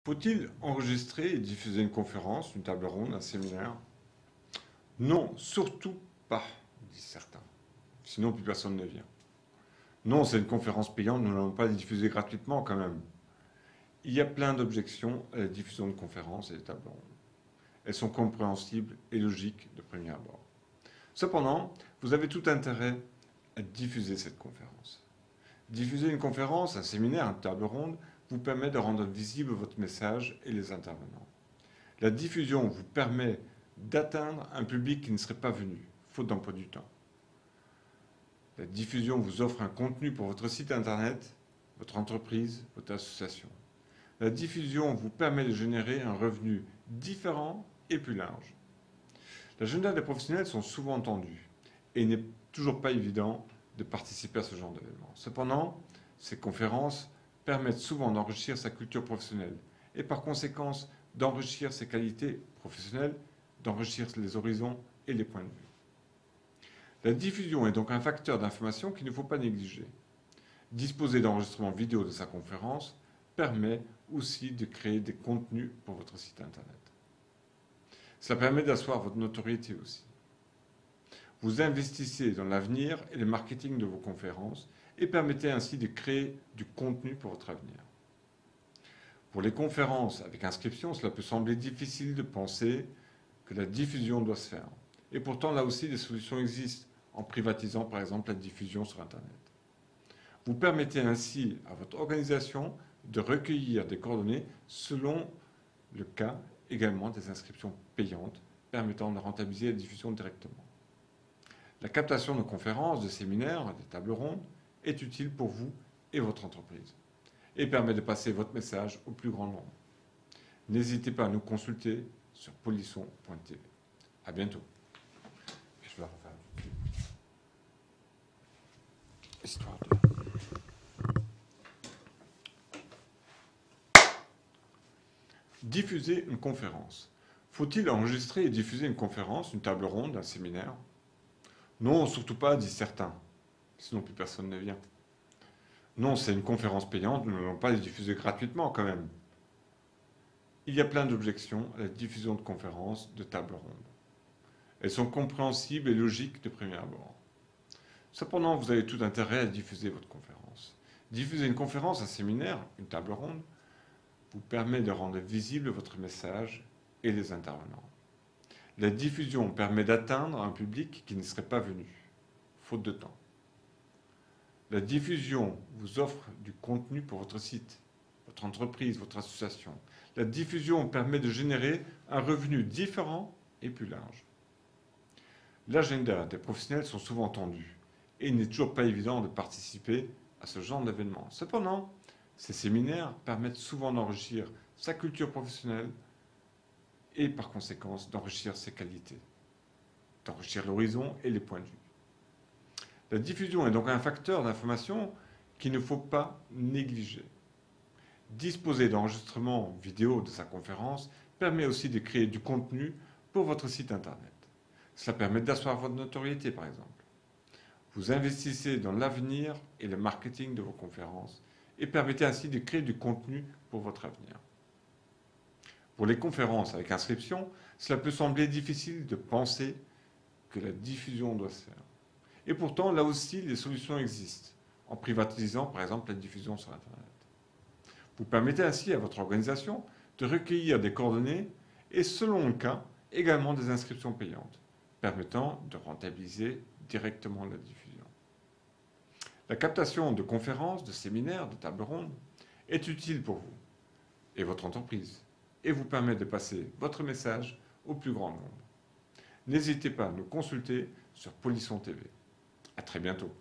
Faut-il enregistrer et diffuser une conférence, une table ronde, un séminaire? Non, surtout pas, disent certains. Sinon, plus personne ne vient. Non, c'est une conférence payante, nous n'allons pas la diffuser gratuitement quand même. Il y a plein d'objections à la diffusion de conférences et de tables rondes. Elles sont compréhensibles et logiques de premier abord. Cependant, vous avez tout intérêt à diffuser cette conférence. Diffuser une conférence, un séminaire, une table ronde, vous permet de rendre visible votre message et les intervenants. La diffusion vous permet d'atteindre un public qui ne serait pas venu, faute d'emploi du temps. La diffusion vous offre un contenu pour votre site internet, votre entreprise, votre association. La diffusion vous permet de générer un revenu différent et plus large. L'agenda des professionnels sont souvent tendus et il n'est toujours pas évident de participer à ce genre d'événement. Cependant, ces conférences permettent souvent d'enrichir sa culture professionnelle et par conséquent d'enrichir ses qualités professionnelles, d'enrichir les horizons et les points de vue. La diffusion est donc un facteur d'information qu'il ne faut pas négliger. Disposer d'enregistrements vidéo de sa conférence permet aussi de créer des contenus pour votre site internet. Cela permet d'asseoir votre notoriété aussi. Vous investissez dans l'avenir et le marketing de vos conférences et permettez ainsi de créer du contenu pour votre avenir. Pour les conférences avec inscription, cela peut sembler difficile de penser que la diffusion doit se faire. Et pourtant, là aussi, des solutions existent, en privatisant par exemple la diffusion sur Internet. Vous permettez ainsi à votre organisation de recueillir des coordonnées selon le cas également des inscriptions payantes, permettant de rentabiliser la diffusion directement. La captation de conférences, de séminaires, de tables rondes est utile pour vous et votre entreprise et permet de passer votre message au plus grand nombre. N'hésitez pas à nous consulter sur polisson.tv. À bientôt. Je vais la refaire. Histoire de... Diffuser une conférence. Faut-il enregistrer et diffuser une conférence, une table ronde, un séminaire? Non, surtout pas, disent certains. Sinon, plus personne ne vient. Non, c'est une conférence payante, nous n'allons pas les diffuser gratuitement quand même. Il y a plein d'objections à la diffusion de conférences, de tables rondes. Elles sont compréhensibles et logiques de premier abord. Cependant, vous avez tout intérêt à diffuser votre conférence. Diffuser une conférence, un séminaire, une table ronde, vous permet de rendre visible votre message et les intervenants. La diffusion permet d'atteindre un public qui ne serait pas venu, faute de temps. La diffusion vous offre du contenu pour votre site, votre entreprise, votre association. La diffusion permet de générer un revenu différent et plus large. L'agenda des professionnels sont souvent tendus et il n'est toujours pas évident de participer à ce genre d'événement. Cependant, ces séminaires permettent souvent d'enrichir sa culture professionnelle et par conséquent d'enrichir ses qualités, d'enrichir l'horizon et les points de vue. La diffusion est donc un facteur d'information qu'il ne faut pas négliger. Disposer d'enregistrements vidéo de sa conférence permet aussi de créer du contenu pour votre site internet. Cela permet d'asseoir votre notoriété par exemple. Vous investissez dans l'avenir et le marketing de vos conférences et permettez ainsi de créer du contenu pour votre avenir. Pour les conférences avec inscription, cela peut sembler difficile de penser que la diffusion doit se faire. Et pourtant, là aussi, les solutions existent, en privatisant par exemple la diffusion sur Internet. Vous permettez ainsi à votre organisation de recueillir des coordonnées et, selon le cas, également des inscriptions payantes, permettant de rentabiliser directement la diffusion. La captation de conférences, de séminaires, de tables rondes est utile pour vous et votre entreprise et vous permet de passer votre message au plus grand nombre. N'hésitez pas à nous consulter sur Polisson TV. À très bientôt.